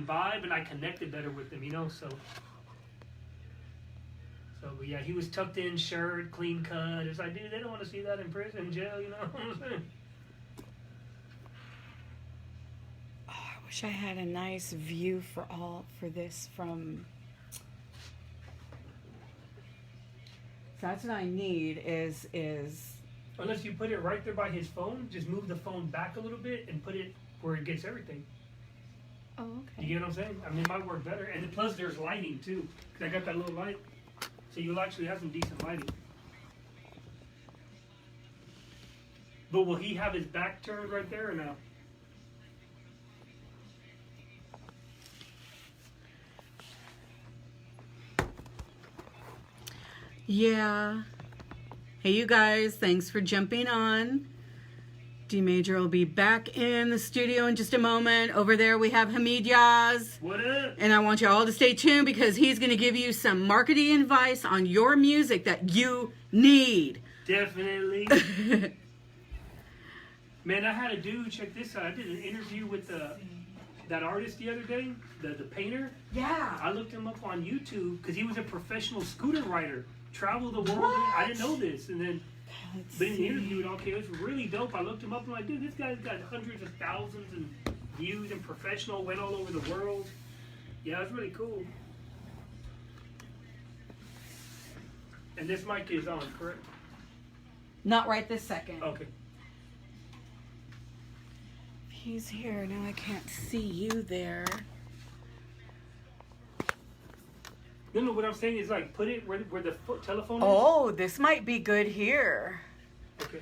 different vibe, and I connected better with him, you know. So but yeah, he was tucked in shirt, clean cut. It's like, dude, they don't want to see that in prison, jail, you know what I'm saying? Oh, I wish I had a nice view for this from. So that's what I need is. Unless you put it right there by his phone, just move the phone back a little bit and put it where it gets everything. Oh, okay. You get what I'm saying? I mean, it might work better. And plus, there's lighting, too. Because I got that little light. So you'll actually have some decent lighting. But will he have his back turned right there or no? Yeah. Hey, you guys, thanks for jumping on. D Major will be back in the studio in just a moment. Over there we have Hamid Yaz. What up? And I want you all to stay tuned because he's going to give you some marketing advice on your music that you need. Definitely. Man, I had a dude, check this out. I did an interview with that artist the other day, the painter. Yeah. I looked him up on YouTube because he was a professional scooter rider. Traveled the world. What? I didn't know this. And then, but in the interview, it all came. It was really dope. I looked him up. I'm like, dude, this guy's got hundreds of thousands and views and professional. Went all over the world. Yeah, it's really cool. And this mic is on, correct? Not right this second. Okay. He's here. Now I can't see you there. No, what I'm saying is like put it where the telephone is. Oh, this might be good here. Okay.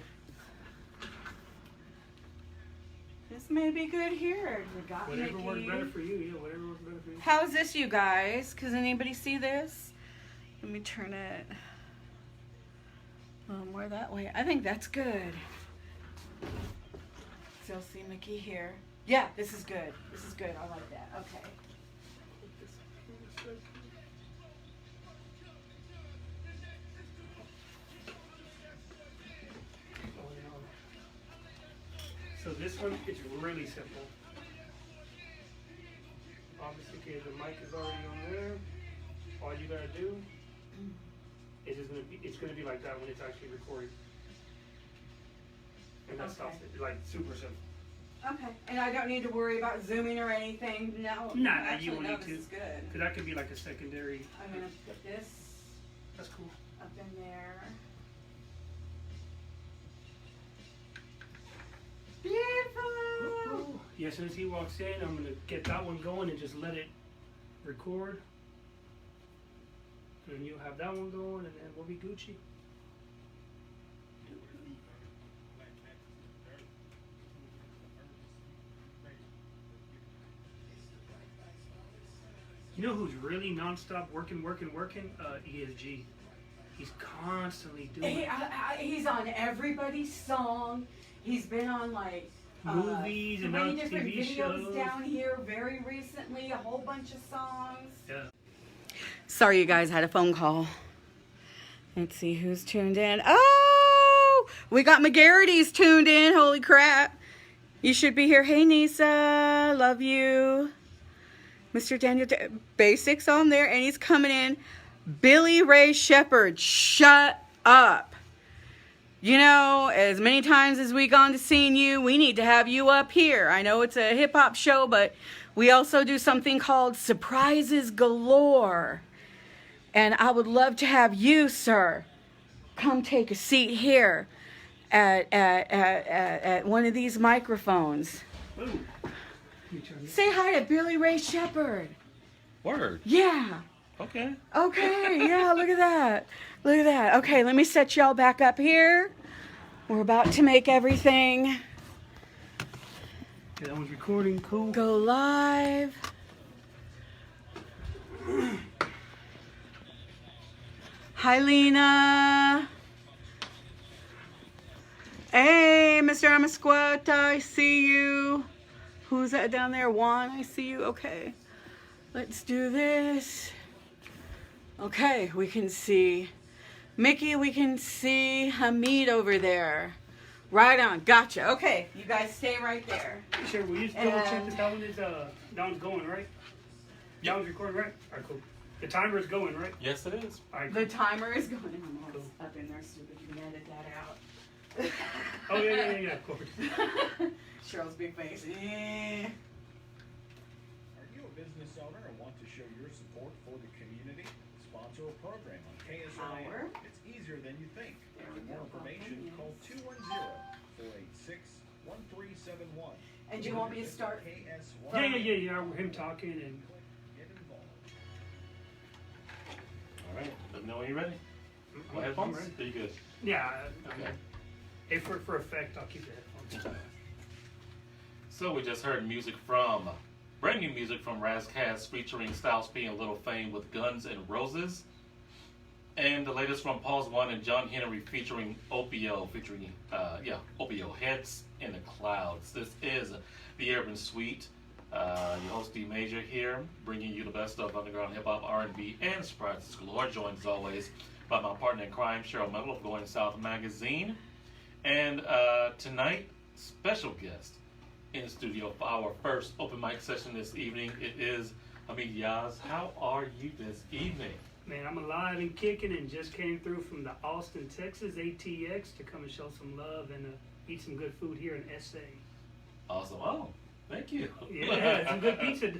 This may be good here. We got Whatever Mickey. works better for you. Yeah, whatever works better for you. How's this, you guys? Does anybody see this? Let me turn it more that way. I think that's good. Still see Mickey here. Yeah, this is good. This is good. I like that. Okay. So this one is really simple. Obviously, okay, the mic is already on there. All you gotta do is it's gonna be like that when it's actually recorded. And that stops it. Like super simple. Okay. And I don't need to worry about zooming or anything. No. Nah, actually, you won't no, need to. This is good. Cause that could be like a secondary. I'm gonna put this That's cool. up in there. Beautiful. Yeah, as soon as he walks in, I'm gonna get that one going and just let it record. And you'll have that one going, and then we'll be Gucci. You know who's really nonstop working? ESG. He's constantly doing He's on everybody's song. He's been on like movies and many different TV videos shows down here very recently. A whole bunch of songs. Yeah. Sorry, you guys had a phone call. Let's see who's tuned in. Oh, we got McGarrity's tuned in. Holy crap! You should be here. Hey, Nisa, love you. Mr. Daniel Basics on there, and he's coming in. Billy Ray Shepherd, shut up. You know, as many times as we gone to seeing you, we need to have you up here. I know it's a hip-hop show, but we also do something called Surprises Galore. And I would love to have you, sir, come take a seat here at one of these microphones. Ooh. Say hi to Billy Ray Shepherd. Word. Yeah. Okay. Okay, yeah, look at that. Look at that. Okay, let me set y'all back up here. We're about to make everything Okay, that one's recording. Cool. go live. Hi, Lena. Hey, Mr. Amasquata, I see you. Who's that down there? Juan, I see you. Okay, let's do this. Okay, we can see Mickey, we can see Hamid over there. Right on. Gotcha. Okay, you guys stay right there. Sure, will you just double check that one is that one's going, right? That one's recording, right? Alright, cool. The timer is going, right? Yes, it is. Alright, cool. The timer is going. Cool. Up in there, stupid. You can edit that out. Oh, yeah, of course. Cheryl's big face. Are you a business owner and want to show your support for the community? Sponsor a program on KSLA. It's easier than you think. For more information, call 210-486-1371. And do you want me to start? Yeah. Him talking and. Get involved. All right. Let me know when you're ready. My headphones? ready. Are you good? Yeah. Okay. Hey, for effect, I'll keep the headphones. So we just heard brand new music from Razcast featuring Styles P and Little Fame with Guns N' Roses. And the latest from Pulse One and John Henry featuring Opio, Opio, Heads in the Clouds. This is the Urban Suite. Your host D Major here, bringing you the best of underground hip hop, R&B, and surprises galore. Joined as always by my partner in crime, Cheryl Metal of Going South Magazine. And tonight, special guest in the studio for our first open mic session this evening. It is Hamid Yaz. How are you this evening? Man, I'm alive and kicking and just came through from the Austin, Texas ATX to come and show some love and eat some good food here in SA. Awesome. Oh, thank you. Yeah, some good pizza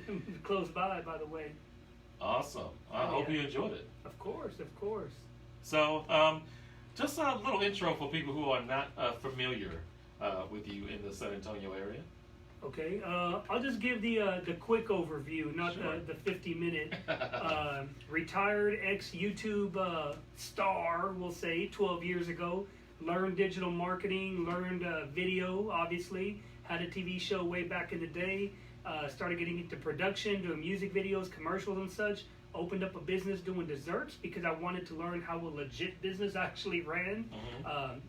close by the way. Awesome. I hope you enjoyed it. Of course. So, just a little intro for people who are not familiar with you in the San Antonio area. Okay, I'll just give the quick overview, not Sure. the 50-minute. Retired ex-YouTube star, we'll say, 12 years ago. Learned digital marketing, learned video, obviously. Had a TV show way back in the day. Started getting into production, doing music videos, commercials and such. Opened up a business doing desserts because I wanted to learn how a legit business actually ran.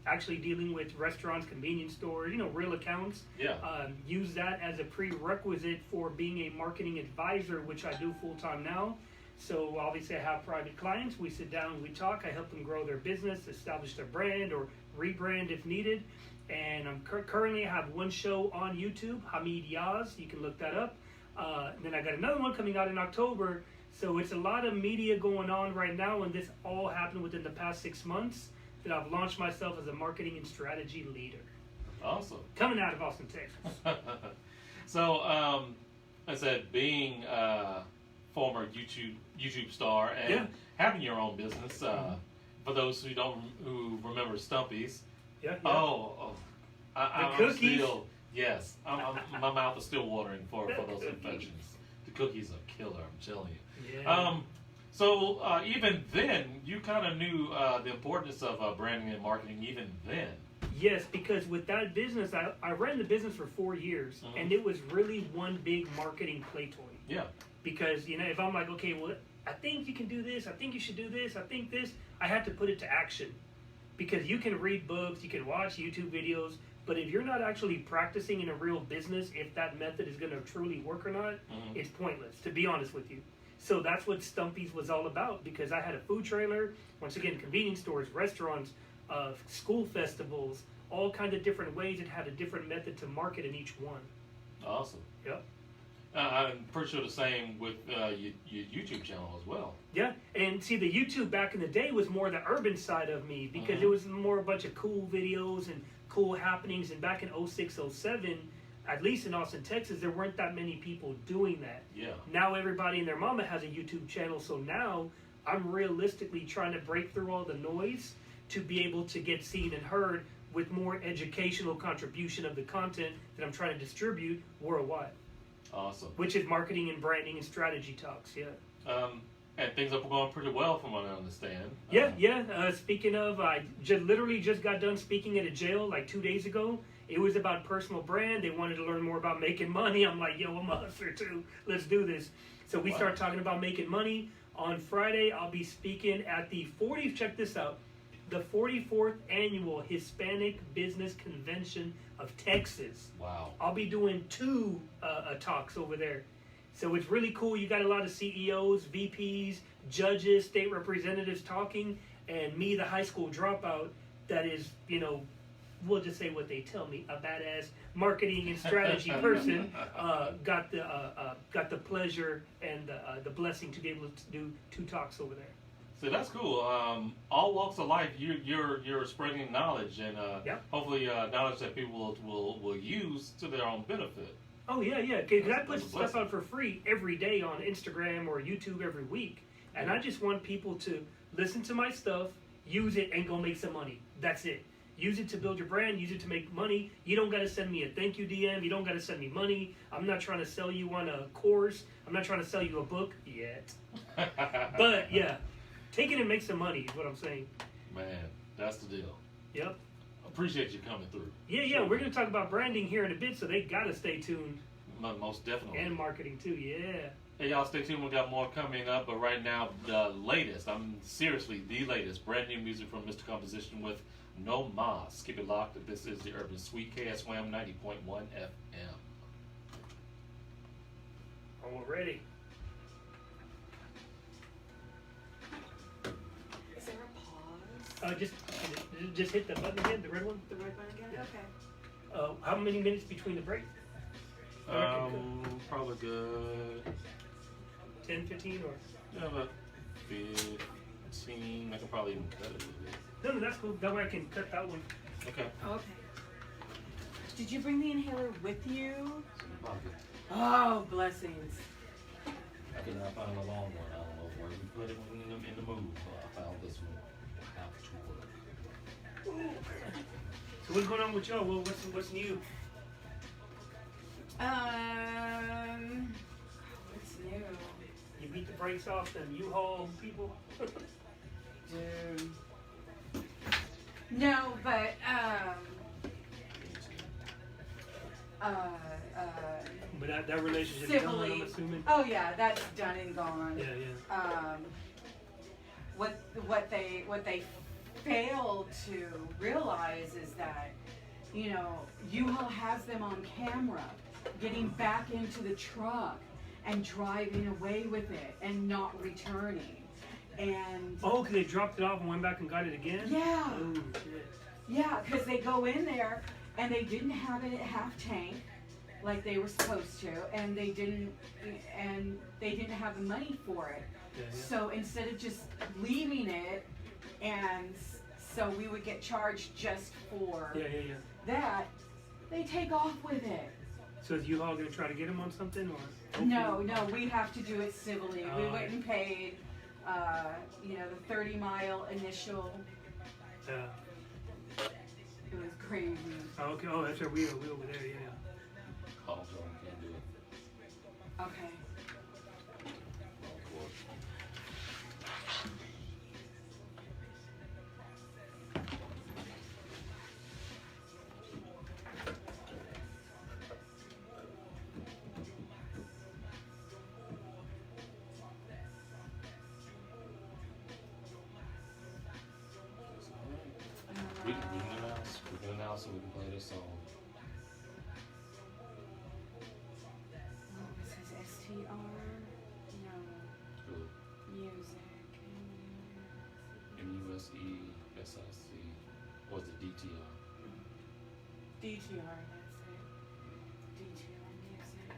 Actually dealing with restaurants, convenience stores, real accounts. Yeah. Use that as a prerequisite for being a marketing advisor, which I do full time now. So obviously I have private clients. We sit down, we talk. I help them grow their business, establish their brand or rebrand if needed. And I'm currently I have one show on YouTube, Hamid Yaz. You can look that up. And then I got another one coming out in October. So it's a lot of media going on right now, and this all happened within the past 6 months that I've launched myself as a marketing and strategy leader. Awesome. Coming out of Austin, Texas. So, I said, being a former YouTube star and having your own business, for those who remember Stumpy's. Yeah. I'm cookies. still, yes, my mouth is still watering for those infections. The cookies are killer, I'm telling you. Yeah. So even then, you kind of knew the importance of branding and marketing even then. Yes, because with that business, I ran the business for 4 years, and it was really one big marketing play toy. Yeah. Because, if I'm like, okay, well, I think you can do this, I think you should do this, I think this, I had to put it to action. Because you can read books, you can watch YouTube videos, but if you're not actually practicing in a real business, if that method is going to truly work or not, it's pointless, to be honest with you. So that's what Stumpy's was all about, because I had a food trailer, once again, convenience stores, restaurants, school festivals, all kinds of different ways. It had a different method to market in each one. Awesome. Yep. I'm pretty sure the same with your YouTube channel as well. Yeah, and see, the YouTube back in the day was more the urban side of me, because it was more a bunch of cool videos and cool happenings. And back in 06, 07, at least in Austin, Texas, there weren't that many people doing that. Yeah. Now everybody and their mama has a YouTube channel, so now I'm realistically trying to break through all the noise to be able to get seen and heard with more educational contribution of the content that I'm trying to distribute worldwide. Awesome. Which is marketing and branding and strategy talks, yeah. And things are going pretty well from what I understand. Speaking of, I literally just got done speaking at a jail like 2 days ago. It was about personal brand. They wanted to learn more about making money. I'm like, yo, I'm a hustler too. Let's do this. So we start talking about making money. On Friday, I'll be speaking at the 40th, check this out, the 44th Annual Hispanic Business Convention of Texas. Wow. I'll be doing 2 talks over there. So it's really cool. You got a lot of CEOs, VPs, judges, state representatives talking, and me, the high school dropout, that is, we'll just say what they tell me, a badass marketing and strategy person, got the pleasure and the blessing to be able to do 2 talks over there. So that's cool. All walks of life, you're spreading knowledge, and Yep. hopefully knowledge that people will use to their own benefit. Oh yeah. Because I put That's a stuff blessing. out for free every day on Instagram or YouTube every week, and I just want people to listen to my stuff, use it, and go make some money. That's it. Use it to build your brand. Use it to make money. You don't got to send me a thank you DM. You don't got to send me money. I'm not trying to sell you on a course. I'm not trying to sell you a book yet. But yeah, take it and make some money is what I'm saying. Man, that's the deal. Yep. Appreciate you coming through. Yeah. Sure. We're gonna talk about branding here in a bit, so they gotta stay tuned. Most definitely. And marketing too. Yeah. Hey, y'all, stay tuned. We got more coming up, but right now, the latest, seriously, the latest, brand new music from Mr. Composition with No Mas. Keep it locked. This is the Urban Suite, KSWAM 90.1 FM. Oh, we're ready. Is there a pause? Just hit the button again, the red one. The red button again? Yeah. Okay. How many minutes between the break? Probably good. 10, 15, or? Yeah, about 15. I can probably even cut it a little bit. No, that's cool. That way I can cut that one. Okay. Okay. Did you bring the inhaler with you? Pocket. Oh, blessings. I could not find a long one. I don't know where we put it in the move. I found this one out to work. So what's going on with y'all? Well, what's new? What's new? You beat the brakes off them U-Haul people? Dude. No, but, But that relationship is done, civilly. I'm assuming? Oh yeah, that's done and gone. Yeah. What they fail to realize is that, you know, U-Haul has them on camera getting back into the truck and driving away with it and not returning. And Oh, because they dropped it off and went back and got it again? yeah, Oh, shit. yeah, because they go in there and they didn't have it at half tank like they were supposed to, and they didn't have the money for it. Yeah. So instead of just leaving it, and so we would get charged just for Yeah. that, they take off with it. So is U-Haul going to try to get him on something, or? No, we have to do it civilly. We Oh. went and paid, the 30-mile initial. Yeah. It was crazy. Oh, okay. Oh, that's right. We over there, yeah. Call John, can't do it. Okay. Wrong cord. We can announce so we can play this song. Oh, it says STR. No. Good. Music. MUSESIC. Or is it DTR? DTR, that's it. DTR music.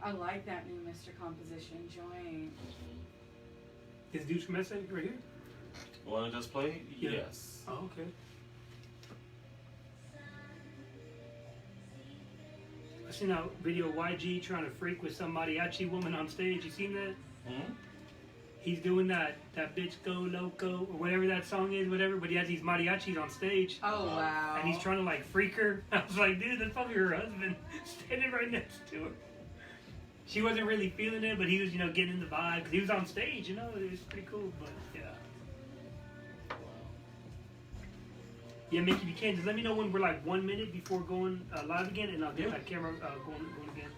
I like that new Mr. Composition joint. Is Deuce messing right here? Want to just play? Yeah. Yes. Oh, okay. I seen that video of YG trying to freak with some mariachi woman on stage. You seen that? Hmm? He's doing that bitch go loco or whatever that song is, whatever. But he has these mariachis on stage, Oh, wow. and he's trying to like freak her. I was like, dude, that's probably her husband standing right next to her. She wasn't really feeling it, but he was, getting the vibe because he was on stage. It was pretty cool. But yeah. Yeah, Mickey, if you can, just let me know when we're like 1 minute before going live again, and I'll get that camera going again.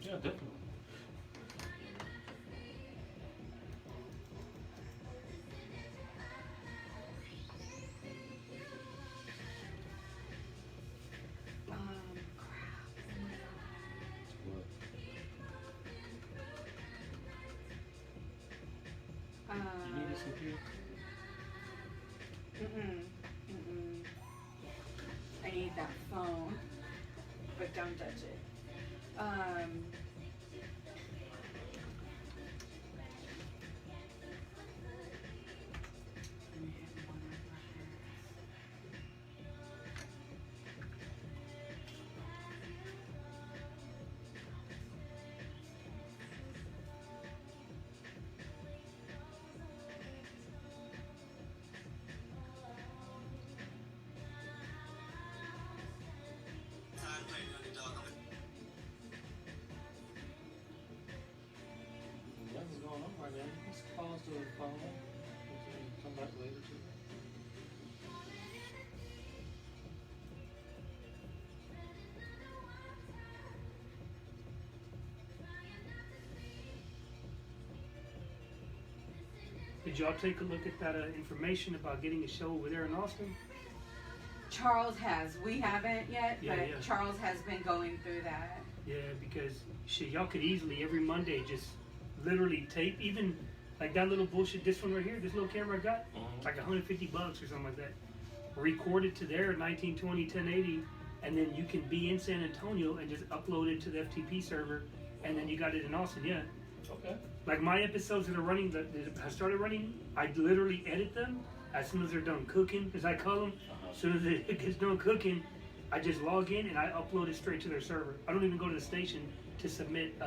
Yeah, definitely. Crap. You need this computer? Mm-mm. Mm-mm. I need that phone, but don't touch it. Nothing's going on right now. Let's pause the phone. Come back later to it. Did y'all take a look at that information about getting a show over there in Austin? Charles has. We haven't yet, Yeah, but yeah. Charles has been going through that. Yeah, because shit, y'all could easily every Monday just literally tape, even like that little bullshit. This one right here, this little camera I got, Mhm. like $150 or something like that. Record it to there, 1920, 1080, and then you can be in San Antonio and just upload it to the FTP server, and then you got it in Austin. Yeah. Okay. Like my episodes that are running, that I started running, I literally edit them as soon as they're done cooking, as I call them. As soon as it gets done cooking, I just log in and I upload it straight to their server. I don't even go to the station to submit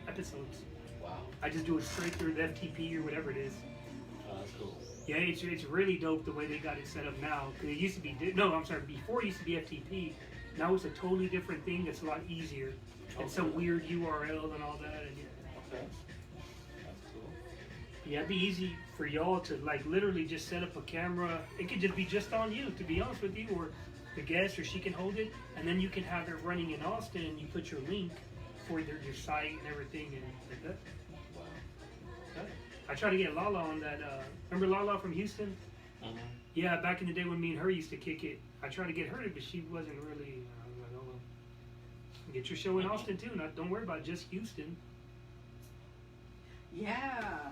episodes. Wow. I just do it straight through the FTP or whatever it is. Oh, that's cool. Yeah, it's really dope the way they got it set up now. Cause it used to be before it used to be FTP. Now it's a totally different thing. That's a lot easier. And some weird URL and all that. And yeah. Okay. That's cool. Yeah, it'd be easy for y'all to like literally just set up a camera. It could just be just on you, to be honest with you, or the guest, or she can hold it, and then you can have it running in Austin. And you put your link for your site and everything, and like that. Wow. Okay. I try to get Lala on that. Remember Lala from Houston? Mm-hmm. Yeah, back in the day when me and her used to kick it. I tried to get her, but she wasn't really. I was like, oh well. Get your show in Austin too. Not don't worry about just Houston. Yeah.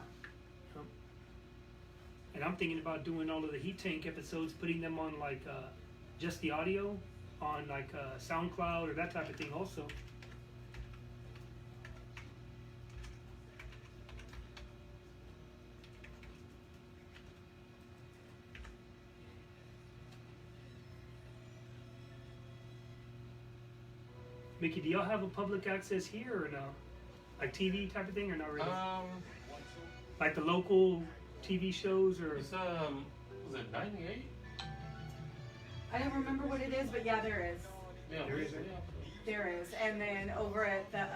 And I'm thinking about doing all of the Heat Tank episodes, putting them on like just the audio on like SoundCloud or that type of thing also. Mickey, do y'all have a public access here or no? Like TV type of thing or not really? Like the local TV shows or? It's was it 98? I don't remember what it is, but yeah, there is. Yeah, There is, yeah. There is. And then over at the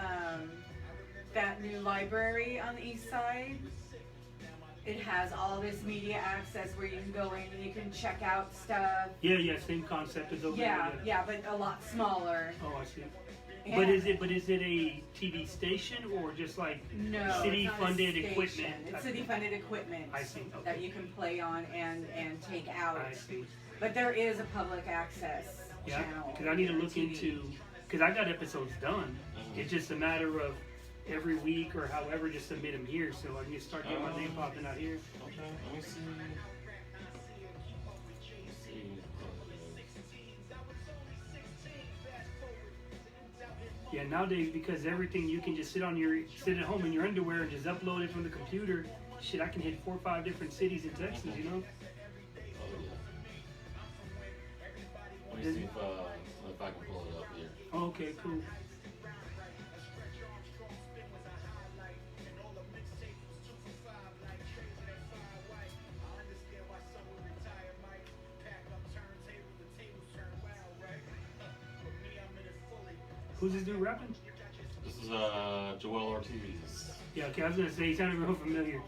that new library on the east side, it has all this media access where you can go in and you can check out stuff. Yeah, same concept as over Yeah, there. yeah, but a lot smaller. Oh, I see. And But is it a TV station or just like no, city it's not a funded station. equipment? It's city funded equipment I see, that okay. you can play on and take out. I see. But there is a public access Yeah, channel. because I need to on look TV. into, because I got episodes done. Mhm. It's just a matter of every week or however just submit them here so I can just start getting my name popping out here. Okay, let me see. Let's see. Yeah, nowadays because everything you can just sit at home in your underwear and just upload it from the computer. Shit, I can hit 4 or 5 different cities in Texas, you know? Oh yeah. Let me see if I can pull it up here. Oh, okay, cool. Who's this dude rapping? This is Joel Ortiz. Yeah, okay, I was gonna say he sounded real familiar.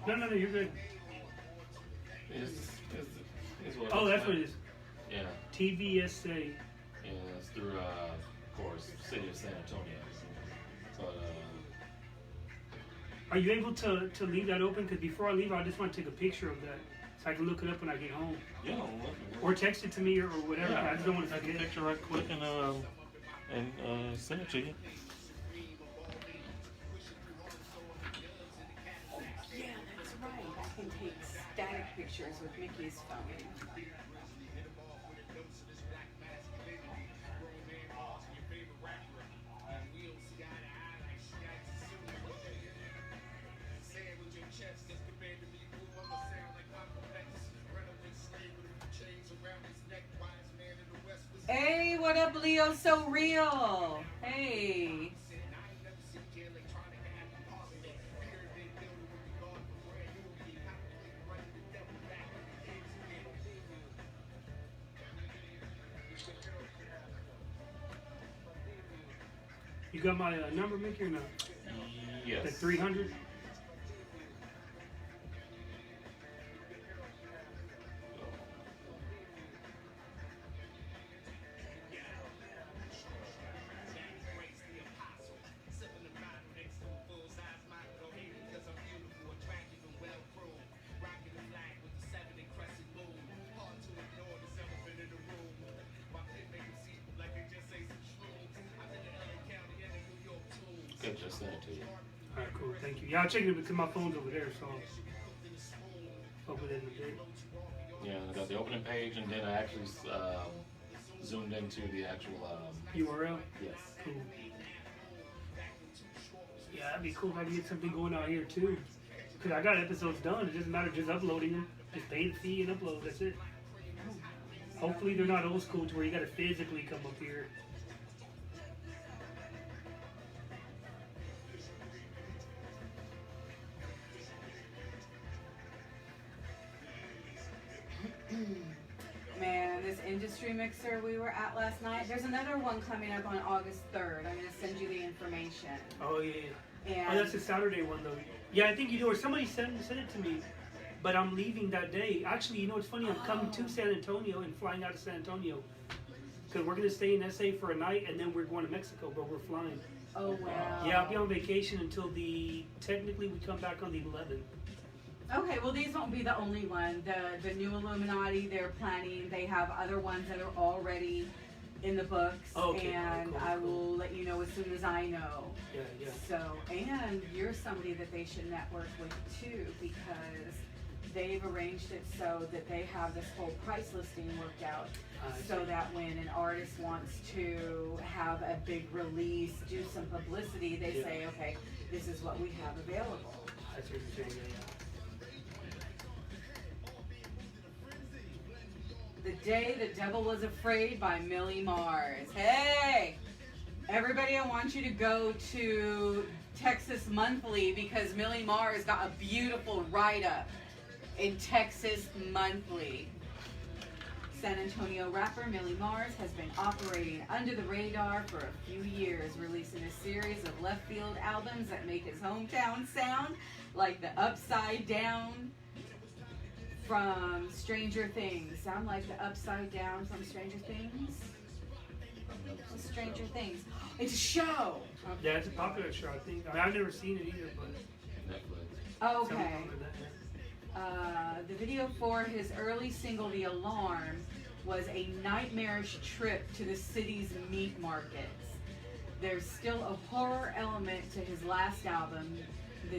No, you're good. It's what Oh, it's that's like. what it is. Yeah. TVSA. Yeah, it's through, of course, City of San Antonio. But, Are you able to leave that open? Because before I leave, I just want to take a picture of that so I can look it up when I get home. yeah, Or text it to me or whatever. yeah, I just don't want to take a forget. picture right quick and send it to you. Yeah, that's right. I can take static pictures with Mickey's phone. Hey, what up, Leo? So real. Hey. You got my number, Mickey, or not? Yes. The 300? Okay, just send it to you. All right, cool. Thank you. Yeah, I'll check it because my phone's over there, so I'll put it in the day. Yeah, I got the opening page, and then I actually zoomed into the actual. URL? Yes. Cool. Yeah, that'd be cool if I could get something going out here too. Because I got episodes done. It doesn't matter just uploading them. Just pay the fee and upload. That's it. Hopefully they're not old school to where you got to physically come up here. Man, this industry mixer we were at last night, there's another one coming up on August 3rd. I'm going to send you the information. Oh yeah. And Oh, that's the Saturday one though. Yeah, I think you do. Or somebody sent it to me. But I'm leaving that day. Actually, you know what's funny? I'm coming to San Antonio and flying out of San Antonio. Because we're going to stay in SA for a night and then we're going to Mexico, but we're flying. oh, wow. Yeah, I'll be on vacation until technically we come back on the 11th. Okay, well, these won't be the only one. The new Illuminati, they're planning. They have other ones that are already in the books. Okay, and cool, I cool. will let you know as soon as I know. Yeah. So, and you're somebody that they should network with too, because they've arranged it so that they have this whole price listing worked out. So see. that when an artist wants to have a big release, do some publicity, they Yeah. say, okay, this is what we have available. That's what you're saying, yeah. The Day the Devil Was Afraid by Millie Mars. Hey! Everybody, I want you to go to Texas Monthly because Millie Mars got a beautiful write-up in Texas Monthly. San Antonio rapper Millie Mars has been operating under the radar for a few years, releasing a series of left field albums that make his hometown sound like the Upside Down from Stranger Things. Sound like the Upside Down from Stranger Things? What's Stranger Things? It's a show! Yeah, it's a popular show, I think. I mean, I've never seen it either, but Netflix. Okay. something like that, yeah. The video for his early single, The Alarm, was a nightmarish trip to the city's meat markets. There's still a horror element to his last album, to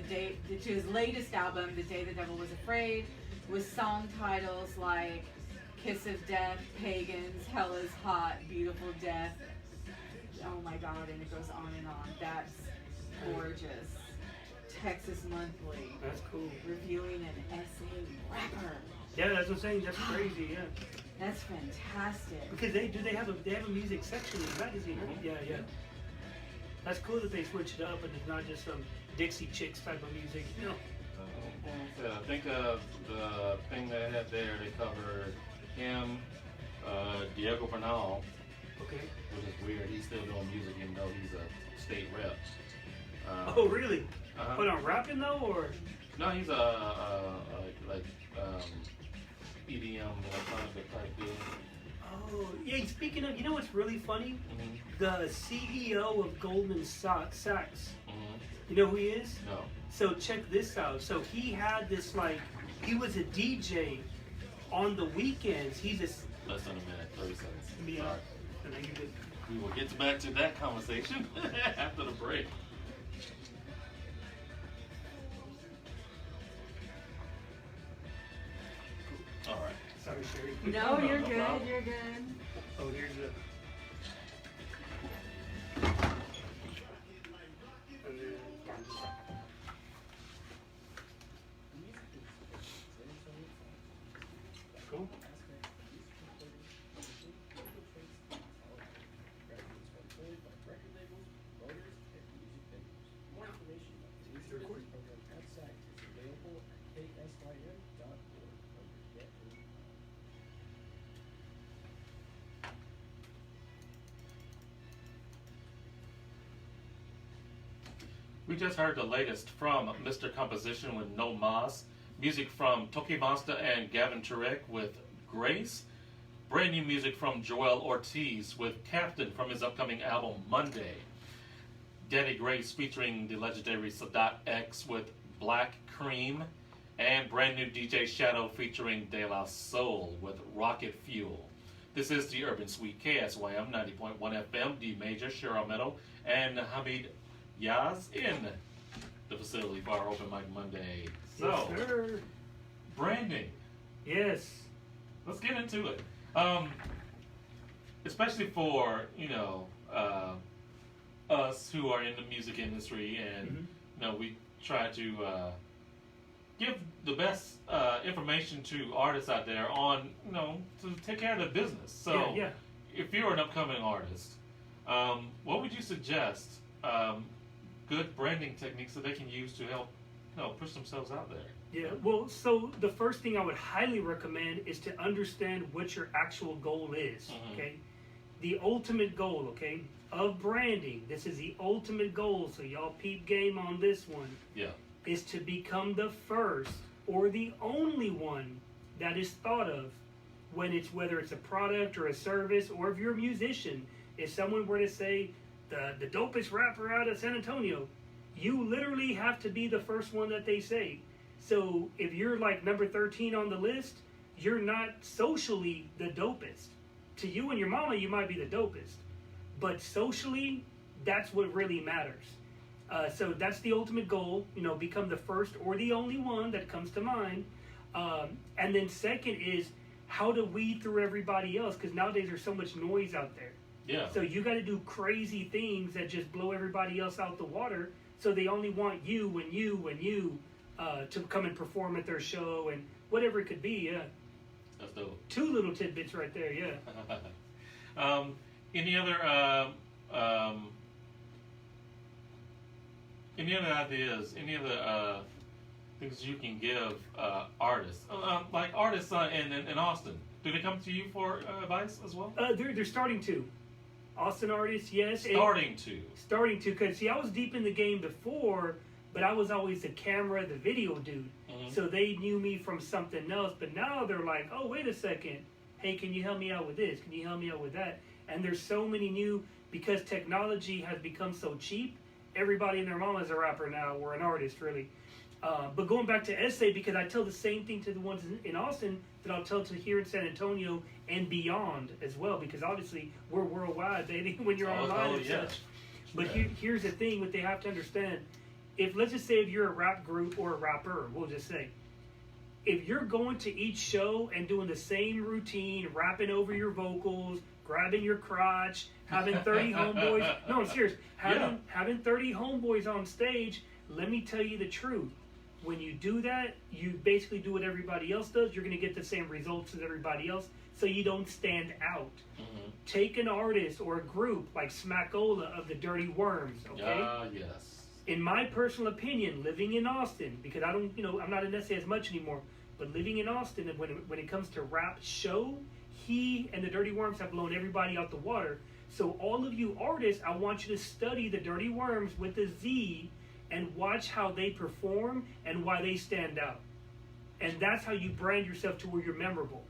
his latest album, The Day the Devil Was Afraid, with song titles like Kiss of Death, Pagans, Hell is Hot, Beautiful Death. Oh my God, and it goes on and on. That's gorgeous. Texas Monthly, That's cool. reviewing an SA rapper. Yeah, that's what I'm saying. That's crazy, yeah. That's fantastic. Because they have a music section in the magazine, right? Yeah. That's cool that they switched it up and it's not just some Dixie Chicks type of music, you know. I think the thing they had there, they covered him, Diego Bernal, Okay. which is weird. He's still doing music even though he's a state rep. Oh, really? Uh-huh. But I'm rapping though, or? No, he's like EDM electronic type deal. Oh, yeah. Speaking of, you know what's really funny? Mm-hmm. The CEO of Goldman Sachs. Mm-hmm. You know who he is? No. So check this out. So he had this he was a DJ on the weekends. He's a Less than a minute, 30 seconds. Yeah. Sorry. I know you did. We will get back to that conversation after the break. All right. Sorry, Sherry. No, you're No good. problem. You're good. Oh, here's the. Cool. We just heard the latest from Mr. Composition with No Mas, music from Toki Monster and Gavin Turek with Grace, brand new music from Joel Ortiz with Captain from his upcoming album Monday, Daddy Grace featuring the legendary Sadat X with Black Cream, and brand new DJ Shadow featuring De La Soul with Rocket Fuel. This is the Urban Suite KSYM 90.1 FM, D Major, Cheryl Meadow, and Hamid Yaz in the facility for our Open Mic Monday. So, Yes, sir. branding. Yes. Let's get into it. Especially for, us who are in the music industry and, we try to give the best information to artists out there on, to take care of their business. So, Yeah. if you're an upcoming artist, what would you suggest good branding techniques that they can use to help, push themselves out there? Yeah, well, so the first thing I would highly recommend is to understand what your actual goal is, okay? The ultimate goal, okay, of branding, this is the ultimate goal, so y'all peep game on this one, Yeah. is to become the first or the only one that is thought of whether it's a product or a service, or if you're a musician, if someone were to say, the dopest rapper out of San Antonio, you literally have to be the first one that they say. So if you're like number 13 on the list, you're not socially the dopest. To you and your mama, you might be the dopest. But socially, that's what really matters. So that's the ultimate goal, become the first or the only one that comes to mind. And then second is how to weed through everybody else, because nowadays there's so much noise out there. Yeah. So you got to do crazy things that just blow everybody else out the water. So they only want you and you and you to come and perform at their show and whatever it could be. Yeah. That's dope. Two little tidbits right there. Yeah. Any other ideas? Any other things you can give artists? Like artists in Austin, do they come to you for advice as well? They're starting to. Austin artists, yes. Starting to, because see, I was deep in the game before, but I was always the camera, the video dude. So they knew me from something else. But now they're like, oh, wait a second. Hey, can you help me out with this? Can you help me out with that? And there's so many new, because technology has become so cheap, everybody and their mama is a rapper now, or an artist, really. But going back to essay, because I tell the same thing to the ones in Austin that I'll tell to here in San Antonio and beyond as well, because obviously we're worldwide, baby, when you're online and such. But here's the thing, what they have to understand. Let's just say if you're a rap group or a rapper, we'll just say, if you're going to each show and doing the same routine, rapping over your vocals, grabbing your crotch, having 30 homeboys, no, I'm serious, having 30 homeboys on stage, let me tell you the truth. When you do that, you basically do what everybody else does. You're going to get the same results as everybody else, so you don't stand out. Take an artist or a group like Smackola of the Dirty Worms, okay? Yes. In my personal opinion, living in Austin, because I don't, I'm not in SA as much anymore, but living in Austin, when it comes to rap show, he and the Dirty Worms have blown everybody out the water. So all of you artists, I want you to study the Dirty Worms with a Z, and watch how they perform and why they stand out. And that's how you brand yourself to where you're memorable.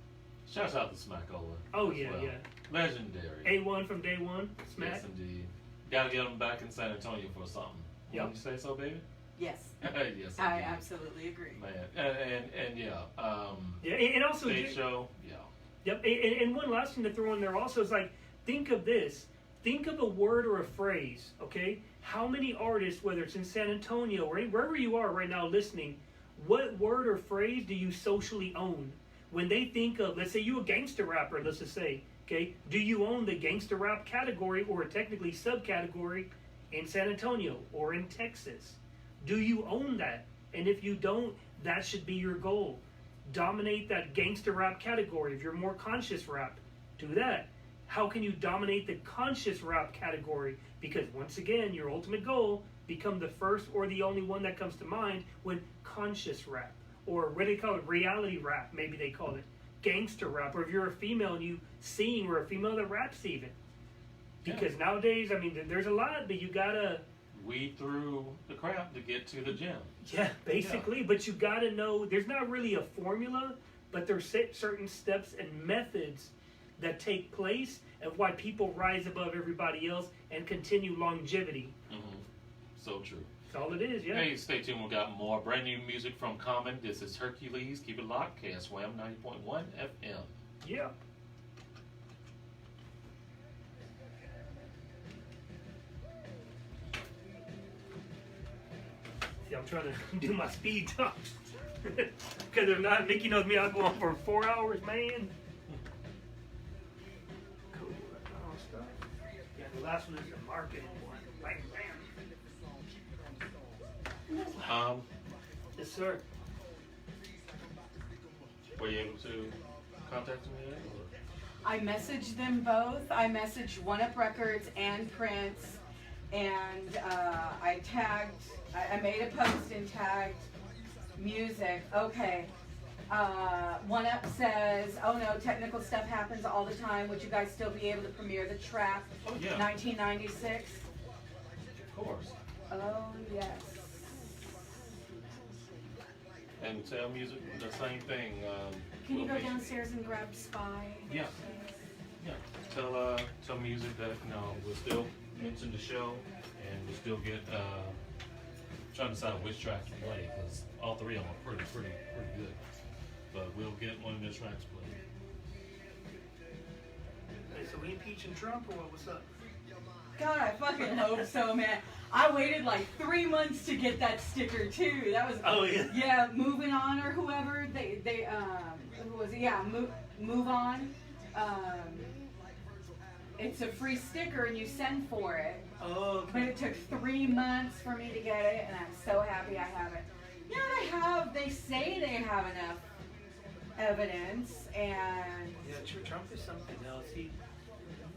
Shouts out to Smackola. Oh, as yeah, well. yeah. Legendary. A1 from day one, Smack. Yes, indeed. Gotta get them back in San Antonio for something. Yep. Wouldn't you say so, baby? Yes. Yes, I indeed. absolutely agree. Man, and yeah. Yeah, and also Stage show, yeah. Yep, and one last thing to throw in there also is like, think of this. Think of a word or a phrase, okay? How many artists, whether it's in San Antonio or wherever you are right now listening, what word or phrase do you socially own? When they think of, let's say you a gangster rapper, let's just say, okay? Do you own the gangster rap category or technically subcategory in San Antonio or in Texas? Do you own that? And if you don't, that should be your goal. Dominate that gangster rap category. If you're more conscious rap, do that. How can you dominate the conscious rap category? Because once again, your ultimate goal, become the first or the only one that comes to mind when conscious rap, or what do they call it, reality rap, maybe they call it, gangster rap, or if you're a female and you sing, or a female that raps even. Because nowadays, I mean, there's a lot, but you gotta weed through the crap to get to the gym. Yeah, basically, but you gotta know, there's not really a formula, but there's certain steps and methods that take place and why people rise above everybody else and continue longevity. Mm-hmm. So true. That's all it is, yeah. Hey, stay tuned. We got more brand new music from Common. This is Hercules. Keep it locked. KSWAM 90.1 FM. Yeah. See, I'm trying to do my speed talks. Because if not, Mickey knows me, I'll go on for 4 hours, man. Cool. Yeah, the last one is the marketing one. Bam, bam. Yes, sir. Were you able to contact me yet? I messaged them both. I messaged One Up Records and Prince, and I tagged. I made a post and tagged music. Okay. One Up says, "Oh no, technical stuff happens all the time. Would you guys still be able to premiere the track, Oh, yeah. 1996?" Of course. Oh yes. And Tell Music, the same thing. Can you we'll go be- downstairs and grab Spy? Yeah. Yeah. Tell Music that, we'll still mention the show, and we'll still get, trying to decide which track to play, because all three of them are pretty good. But we'll get one of the tracks played. Hey, so we impeaching Trump or what's up? God, I fucking hope so, man. I waited like 3 months to get that sticker too. That was yeah, Moving On or whoever they who was it? Yeah, move on. It's a free sticker and you send for it. Oh, But okay. it took 3 months for me to get it, and I'm so happy I have it. Yeah, they say they have enough evidence, and Yeah, Trump is something else.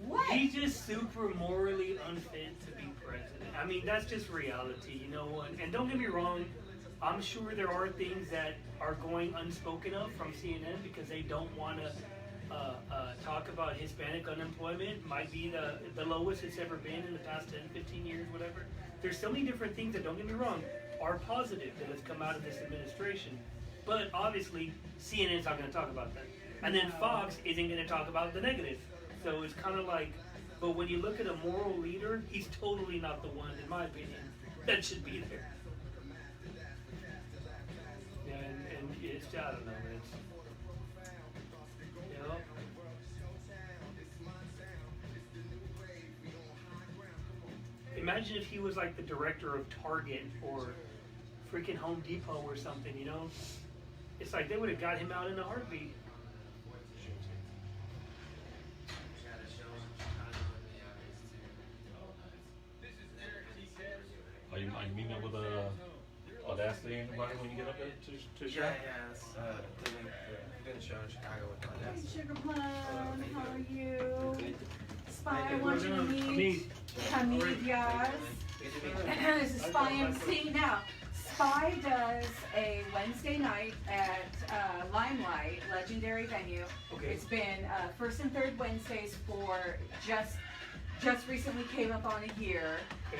what? He's just super morally unfit to be president. I mean, that's just reality, you know. And don't get me wrong, I'm sure there are things that are going unspoken of from CNN because they don't want to talk about Hispanic unemployment. Might be the lowest it's ever been in the past 10, 15 years, whatever. There's so many different things that, don't get me wrong, are positive that has come out of this administration. But obviously, CNN's not going to talk about that. And then Fox isn't going to talk about the negative. So it's kind of like, but when you look at a moral leader, he's totally not the one, in my opinion, that should be there. Yeah, and it's, I don't know, it's, you know. Imagine if he was like the director of Target or freaking Home Depot or something, you know? It's like they would have got him out in a heartbeat. Are you meeting up with Audacity and anybody when you get up there to show? Didn't show in Chicago with my Hey, dad. Sugar Plum, how are you? Spy, I Hey, want you to Hamid. meet Hamid, yes. This is Spy MC. Now, Spy does a Wednesday night at Limelight, legendary venue. Okay. It's been first and third Wednesdays for just just recently came up on a year.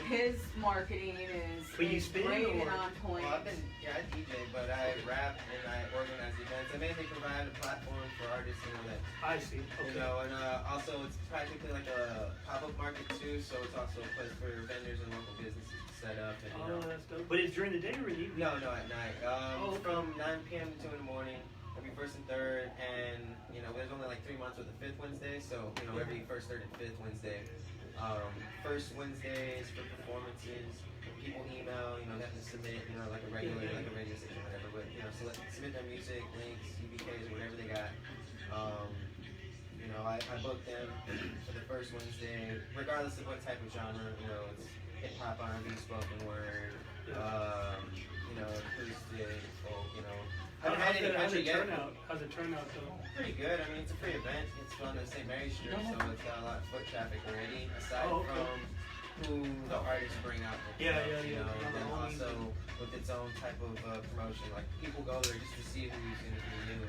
His marketing is But you spin great or- and on point. Well, I DJ, but I rap and I organize events. I mainly provide a platform for artists, that, I see. Okay. and also it's practically like a pop-up market too, so it's also a place for vendors and local businesses to set up. And, Oh, that's dope. But it's during the day or in the evening? No, at night. Okay. From 9 p.m. to 2 in the morning, every first and third, and, there's only like 3 months with the fifth Wednesday, so, every first, third, and fifth Wednesday. First Wednesdays for performances, people email, they have to submit, like a regular, like a radio station or whatever, but, submit their music, links, UBKs, whatever they got. I book them for the first Wednesday, regardless of what type of genre, it's hip-hop, R&B, spoken word, acoustic, folk, I haven't had any country yet. How's it turn out though? Pretty good. I mean, it's a free event. It's on the St. Mary Street, so it's got a lot of foot traffic already, aside from who the artists bring out. Yeah. And also with its own type of promotion. Like, people go there just to see who's going to be new.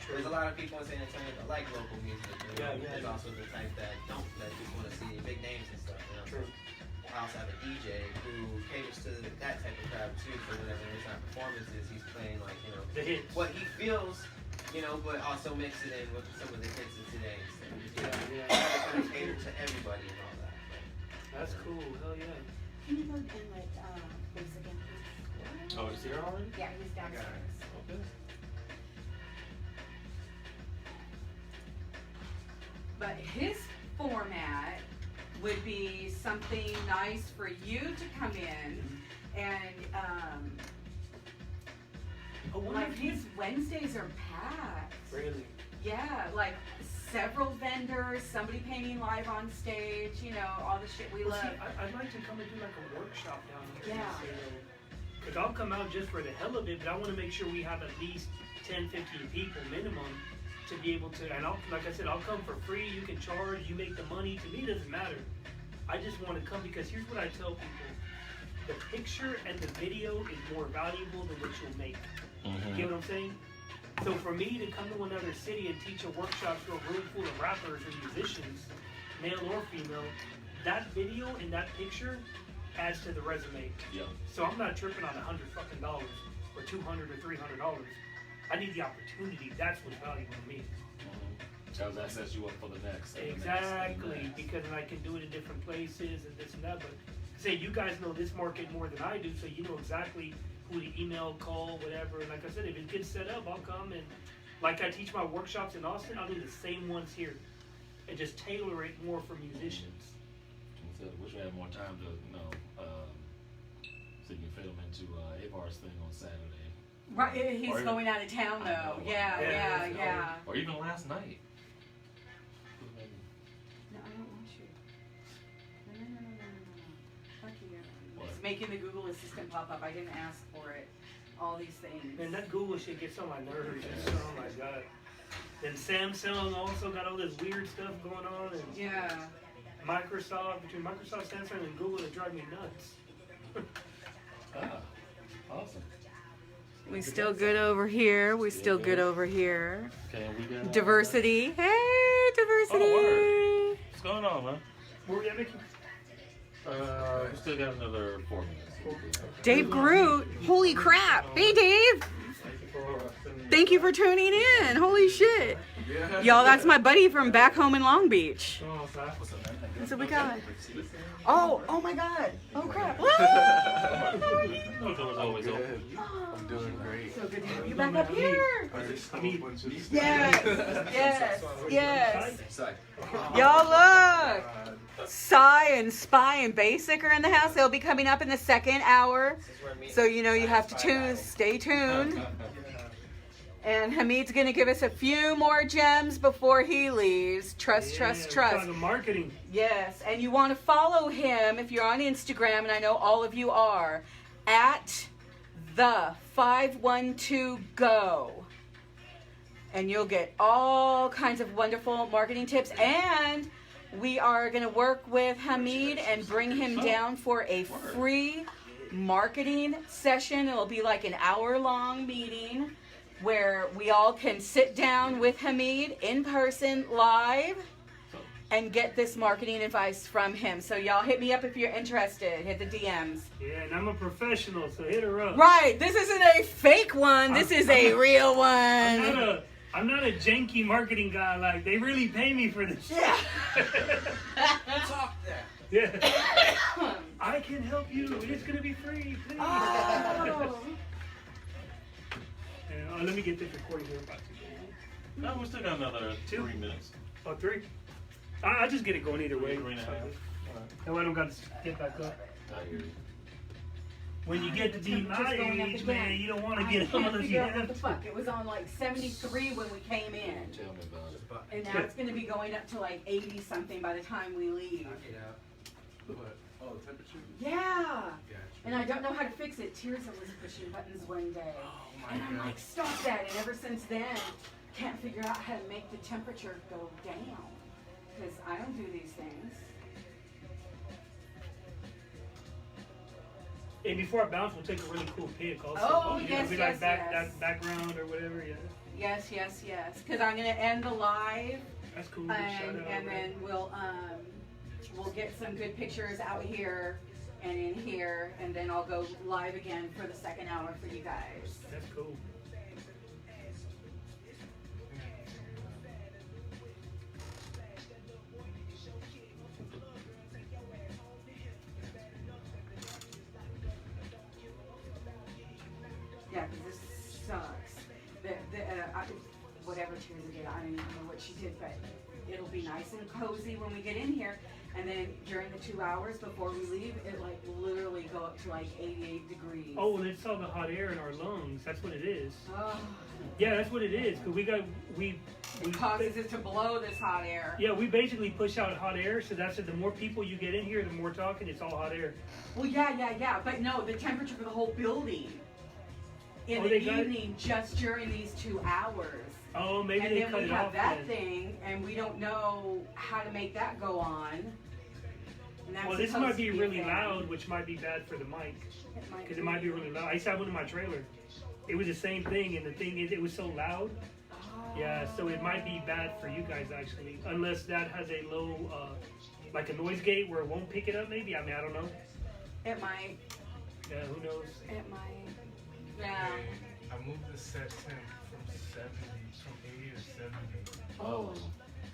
There's a lot of people in San Antonio that like local music. There's also the type that just want to see big names and stuff. True. I also have a DJ who caters to that type of crowd too. So whenever there's not performances, he's playing like the hits. what he feels, but also mix it in with some of the hits of today. Yeah. Kind of cater to everybody and all that. That's cool. Hell yeah. Can you go and let Bruce again, please? Oh, is he here already? Yeah, he's downstairs. Okay. But his format would be something nice for you to come in and like his Wednesdays are packed. Really? Yeah, like several vendors, somebody painting live on stage, all the shit we Well, love. see, I'd like to come and do like a workshop down here. Yeah. Because I'll come out just for the hell of it, but I want to make sure we have at least 10, 15 people minimum to be able to, and like I said, I'll come for free, you can charge, you make the money, to me it doesn't matter. I just want to come because here's what I tell people. The picture and the video is more valuable than what you'll make. You get what I'm saying? So for me to come to another city and teach a workshop to a room full of rappers and musicians, male or female, that video and that picture adds to the resume. Yeah. So I'm not tripping on $100 fucking or $200 or $300. I need the opportunity. That's what's valuable to me. That sets you up for the next. Exactly, because then I can do it in different places and this and that. But say you guys know this market more than I do, so you know exactly who to email, call, whatever. And like I said, if it gets set up, I'll come and like I teach my workshops in Austin, I'll do the same ones here and just tailor it more for musicians. So wish we had more time to, so you can fit them into Avar's thing on Saturday. Right, he's going out of town though. Yeah. Or even last night. No, I don't want you. No. Fuck you. What? It's making the Google Assistant pop up. I didn't ask for it. All these things. Man, that Google shit gets on my nerves. Oh my god. And Samsung also got all this weird stuff going on. And Yeah. Microsoft, between Microsoft, Samsung, and Google, it drive me nuts. Awesome. We still good over here. We still good over here. Okay, we got Diversity. Hey, diversity. Oh, what's going on, man? Where we at, Mickey? We still got another 4 minutes. Dave Groot. Holy crap. Hey, Dave. Thank you for tuning in. Holy shit. Y'all, that's my buddy from back home in Long Beach. That's what we got. Oh my God. Oh crap. No door's always open. I'm doing great. So good to have you back up here. Yes. Y'all look. Psy and Spy and Basic are in the house. They'll be coming up in the second hour. So you have to stay tuned. And Hamid's going to give us a few more gems before he leaves. Trust. Talking marketing. Yes, and you want to follow him if you're on Instagram, and I know all of you are, at the 512go. And you'll get all kinds of wonderful marketing tips. And we are going to work with Hamid and bring him down for a free marketing session. It'll be like an hour-long meeting where we all can sit down with Hamid in person live and get this marketing advice from him. So y'all hit me up if you're interested. Hit the DMs. Yeah, and I'm a professional, so hit her up. Right. This isn't a fake one. This is a real one. I'm not a janky marketing guy. Like, they really pay me for this. Yeah. Talk that. Yeah. I can help you. It's gonna be free, please. Oh. Let me get this recording here. No, we still got another 2 3 minutes. Oh, 3? I just get it going either way. 3.5. No, I don't got to get back up. I hear you. When you get to be my Temperature's going up age, again. man, you don't want to I get can't on figure out the what the fuck. It was on like 73 when we came in. Tell me about it. And now it's going to be going up to like 80 something by the time we leave. Knock it out. What? Oh, temperature? Yeah. Gotcha. And I don't know how to fix it. Tears was pushing buttons one day. Oh my And I'm god. like, stop that. And ever since then, can't figure out how to make the temperature go down. Because I don't do these things. And before I bounce, we'll take a really cool pic also. Oh, You know, yes, we yes, like yes. that background or whatever, yeah. Yes, yes, yes. Because I'm going to end the live. That's cool. Good shout out, And right? then we'll get some good pictures out here and in here. And then I'll go live again for the second hour for you guys. That's cool. Yeah, because this sucks. Whatever Teresa did, I don't even know what she did, but it'll be nice and cozy when we get in here. And then during the 2 hours before we leave, it like literally go up to like 88 degrees. Oh, well, it's all the hot air in our lungs. That's what it is. Oh, Yeah, that's what it is. Cause we it causes it to blow this hot air. Yeah, we basically push out hot air. So that's it. The more people you get in here, the more talking. It's all hot air. Well, yeah. But no, the temperature for the whole building in Oh, the they got it? evening just during these 2 hours. Oh, maybe And they then cut we it have off that then. thing, and we don't know how to make that go on. And that's Well, this supposed might be to a really fan. loud, which might be bad for the mic. Because it might be really loud. I used to have one in my trailer. It was the same thing, and the thing is, it was so loud. Yeah, so it might be bad for you guys, actually. Unless that has a low, like a noise gate where it won't pick it up, maybe. I mean, I don't know. It might. Yeah, who knows? It might. Yeah. I moved the set temp from 80 to 70. Oh,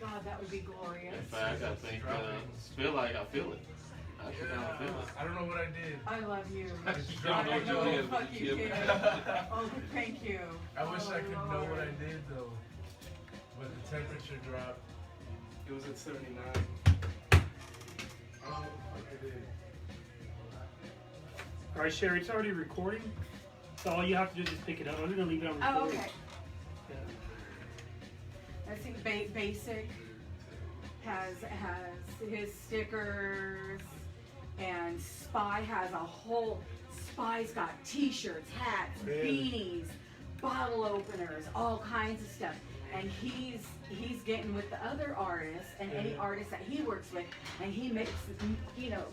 God, that would be glorious. In fact, I think I feel it. I feel it. I don't know what I did. I love you. It's You don't know I what know you the did, fuck but you you did. did. Oh, thank you. I wish I could know what I Lord. did though. But the temperature dropped. It was at 79. I don't know what the fuck I did. All right, Sherry, it's already recording. So all you have to do is just pick it up. I'm just going to leave it on Oh, recording. okay. I think Basic has his stickers, and Spy has a whole. Spy's got T-shirts, hats, Really? beanies, bottle openers, all kinds of stuff. And he's getting with the other artists and any artist that he works with, and he makes,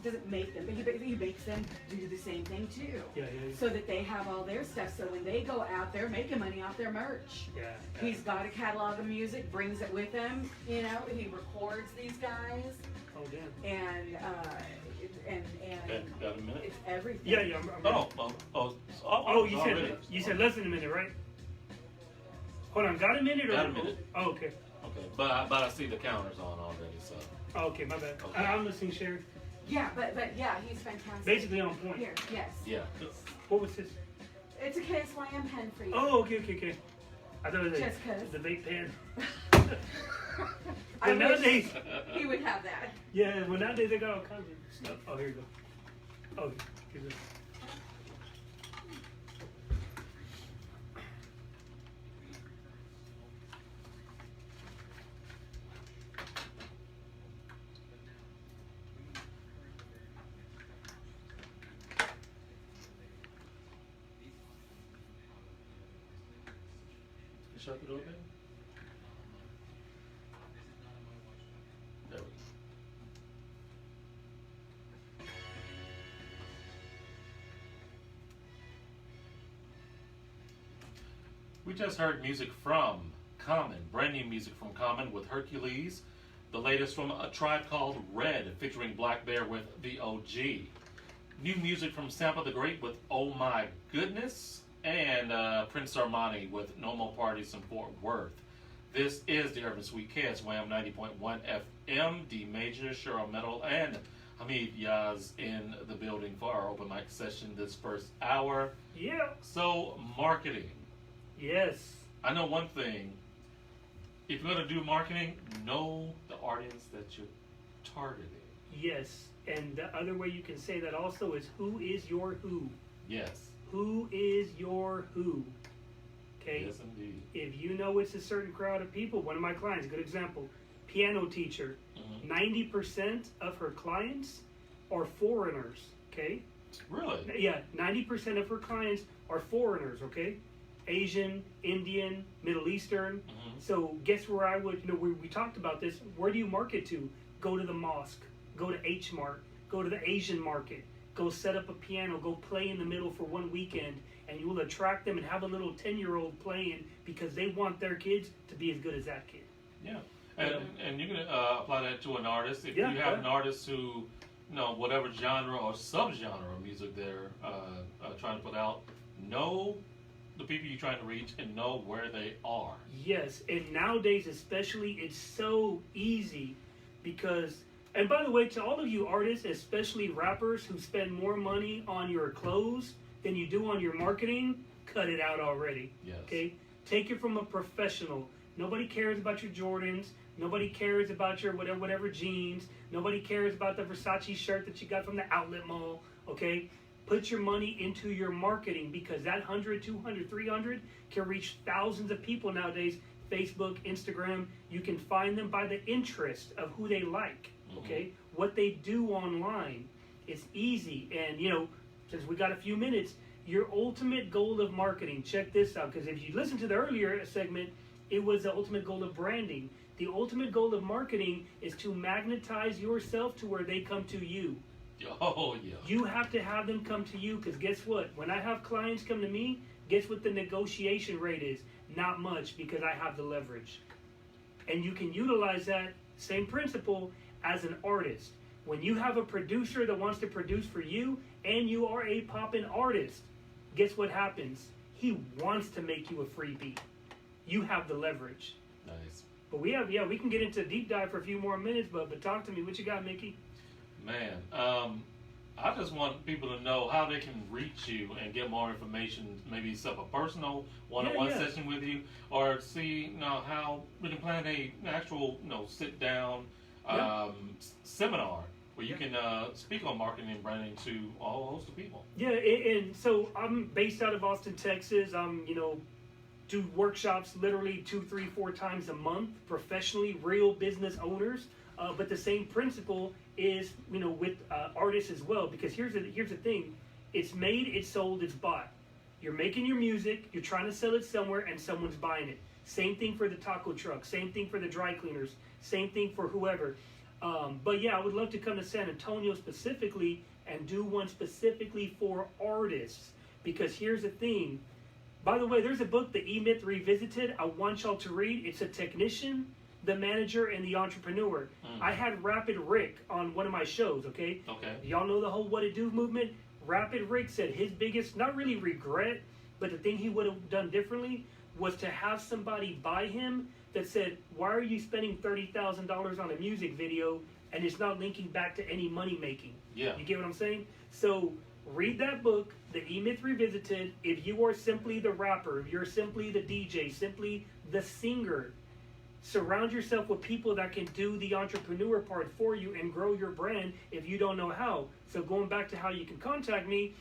doesn't make them, but he makes them do the same thing too. Yeah. So that they have all their stuff. So when they go out, they're making money off their merch. Yeah. He's got a catalog of music, brings it with him. He records these guys, Oh, damn. and Okay, got a minute? it's everything. Yeah, I'm ready. Oh, you said less than a minute, right? Hold on, got a minute or? Got a minute. Oh, okay. Okay, but I see the counters on already, so. Oh, okay, my bad. Okay. I'm listening, Sherry. Yeah, but yeah, he's fantastic. Basically on point. Here, yes. Yeah. What was this? It's a KSYM pen for you. Oh, okay. I thought it was Just 'cause. the vape pen. I Well, wish nowadays, he would have that. yeah, well, nowadays they got all kinds of stuff. Oh, here you go. Oh, here's it. Shut it open. There we go. We just heard music from Common, brand new music from Common with Hercules. The latest from A Tribe Called Red, featuring Black Bear with The OG. New music from Sampa the Great with Oh My Goodness. And Prince Armani with No More Parties in Fort Worth. This is the Urban Sweet Cast, Wham 90.1 FM, D Major, Cheryl Metal, and Hamid Yaz in the building for our open mic session this first hour. Yeah. So, marketing. Yes. I know one thing. If you're going to do marketing, know the audience that you're targeting. Yes. And the other way you can say that also is who is your who? Yes. Who is your who? Okay? Yes, indeed. If you know it's a certain crowd of people, one of my clients, good example, piano teacher, 90% of her clients are foreigners, okay? Really? Yeah, 90% of her clients are foreigners, okay? Asian, Indian, Middle Eastern. So guess where I would, we talked about this. Where do you market to? Go to the mosque. Go to H Mart. Go to the Asian market. Go set up a piano. Go play in the middle for one weekend. And you will attract them and have a little 10-year-old playing because they want their kids to be as good as that kid. Yeah. And you can apply that to an artist. If you have an artist who, whatever genre or subgenre of music they're trying to put out, know the people you're trying to reach and know where they are. Yes, and nowadays especially, it's so easy because, and by the way, to all of you artists, especially rappers who spend more money on your clothes than you do on your marketing, cut it out already. Yes. Okay? Take it from a professional. Nobody cares about your Jordans. Nobody cares about your whatever jeans. Nobody cares about the Versace shirt that you got from the outlet mall. Okay? Put your money into your marketing because that 100, 200, 300 can reach thousands of people nowadays. Facebook, Instagram, you can find them by the interest of who they like. Okay? What they do online. It's easy. And, since we got a few minutes, your ultimate goal of marketing, check this out, because if you listen to the earlier segment, it was the ultimate goal of branding. The ultimate goal of marketing is to magnetize yourself to where they come to you. Oh, yeah. You have to have them come to you because guess what? When I have clients come to me, guess what the negotiation rate is? Not much because I have the leverage. And you can utilize that same principle as an artist. When you have a producer that wants to produce for you and you are a poppin' artist, guess what happens? He wants to make you a freebie. You have the leverage. Nice. But we can get into deep dive for a few more minutes, but talk to me. What you got, Mickey? Man, I just want people to know how they can reach you and get more information, maybe set up a personal one-on-one session with you, or see how we can plan a actual sit down seminar where you can speak on marketing and branding to a whole host of people. Yeah, and so I'm based out of Austin, Texas. I'm do workshops literally 2, 3, 4 times a month, professionally, real business owners. But the same principle is, with artists as well. Because here's the thing: it's made, it's sold, it's bought. You're making your music, you're trying to sell it somewhere, and someone's buying it. Same thing for the taco truck. Same thing for the dry cleaners. Same thing for whoever. But yeah, I would love to come to San Antonio specifically and do one specifically for artists. Because here's the thing. By the way, there's a book, The E-Myth Revisited, I want y'all to read. It's a technician, the manager, and the entrepreneur. I had Rapid Rick on one of my shows, okay? Okay. Y'all know the whole What It Do movement? Rapid Rick said his biggest, not really regret, but the thing he would have done differently was to have somebody buy him that said, why are you spending $30,000 on a music video and it's not linking back to any money making? Yeah. You get what I'm saying? So read that book, The E-Myth Revisited. If you are simply the rapper, if you're simply the DJ, simply the singer, surround yourself with people that can do the entrepreneur part for you and grow your brand if you don't know how. So going back to how you can contact me,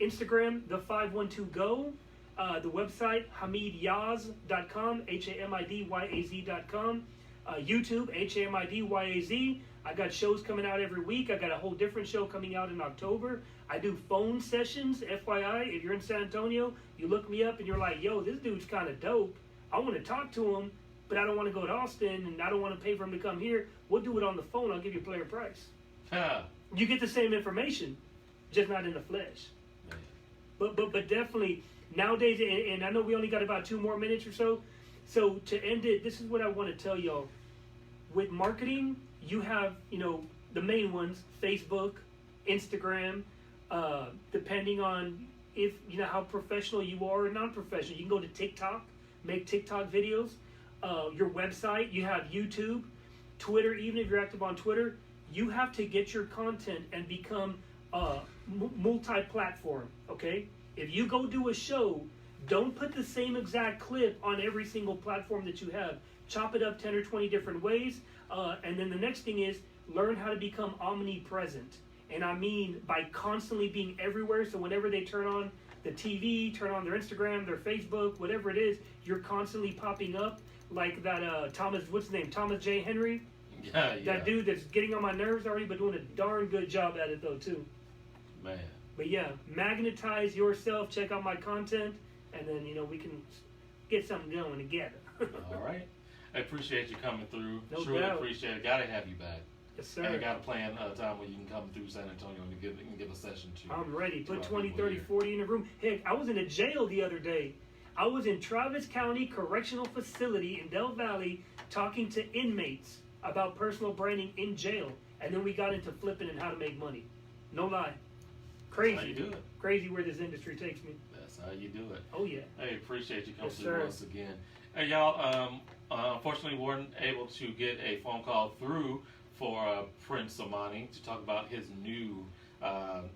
Instagram, the512go, the website, hamidyaz.com, HAMIDYAZ.com, YouTube, HAMIDYAZ. I got shows coming out every week. I got a whole different show coming out in October. I do phone sessions, FYI. If you're in San Antonio, you look me up and you're like, yo, this dude's kind of dope. I want to talk to him, but I don't want to go to Austin and I don't want to pay for him to come here. We'll do it on the phone. I'll give you a player price. You get the same information, just not in the flesh. But definitely, nowadays, and I know we only got about 2 more minutes or so. So to end it, this is what I want to tell y'all. with marketing, you have, you know, the main ones, Facebook, Instagram, depending on if, you know, how professional you are or non-professional. You can go to TikTok, make TikTok videos, your website, you have YouTube, Twitter. Even if you're active on Twitter, you have to get your content and become multi-platform, okay? If you go do a show, don't put the same exact clip on every single platform that you have. Chop it up 10 or 20 different ways. And then the next thing is learn how to become omnipresent. And I mean by constantly being everywhere. So whenever they turn on the TV, turn on their Instagram, their Facebook, whatever it is, you're constantly popping up. Like that Thomas, what's his name? Thomas J. Henry. Yeah. That dude that's getting on my nerves already, but doing a darn good job at it though too. Man. But yeah, magnetize yourself. Check out my content, and then, you know, we can get something going together. All right. I appreciate you coming through. No Truly doubt. appreciate it. Gotta have you back. Yes, sir. And I got a plan a time where you can come through San Antonio and give a session too. I'm ready. Put to our 20, people 30, here. 40 in a room. Heck, I was in a jail the other day. I was in Travis County Correctional Facility in Del Valley talking to inmates about personal branding in jail. And then we got into flipping and how to make money. No lie. Crazy. That's how you do it. Crazy where this industry takes me. That's how you do it. Oh, yeah. Hey, appreciate you coming Yes, through sir. once again. Hey, y'all, unfortunately, we weren't able to get a phone call through for Prince Amani to talk about his new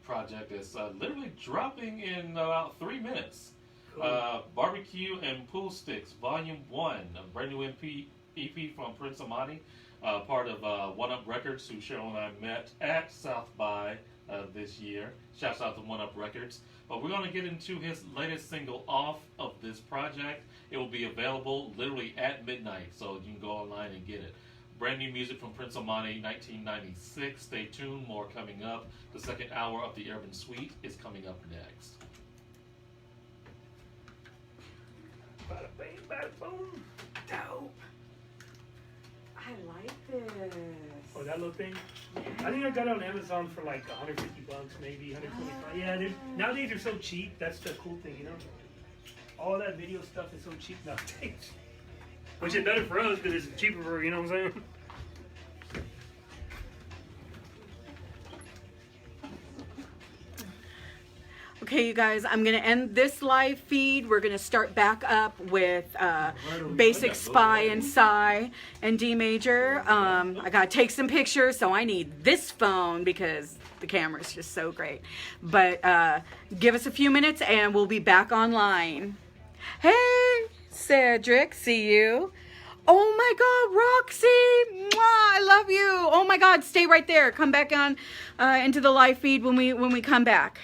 project that's literally dropping in about 3 minutes. Cool. Barbecue and Pool Sticks, Volume 1, a brand new EP from Prince Amani, part of One Up Records, who Cheryl and I met at South by this year. Shouts out to One Up Records. But we're going to get into his latest single off of this project. It will be available literally at midnight, so you can go online and get it. Brand new music from Prince Amani, 1996. Stay tuned, more coming up. The second hour of the Urban Suite is coming up next. Bada bang, bada boom. Dope. I like this. Oh, that little thing? I think I got it on Amazon for like 150 bucks, maybe 125. Yeah, dude. Nowadays they're so cheap. That's the cool thing, you know? All that video stuff is so cheap nowadays. Which is better for us because it's cheaper for, you know what I'm saying? Okay, you guys, I'm going to end this live feed. We're going to start back up with Basic Spy and Psy and D Major. I got to take some pictures, so I need this phone because the camera's just so great. But give us a few minutes and we'll be back online. Hey, Cedric, see you. Oh my God, Roxy, mwah, I love you. Oh my God, stay right there. Come back on into the live feed when we come back.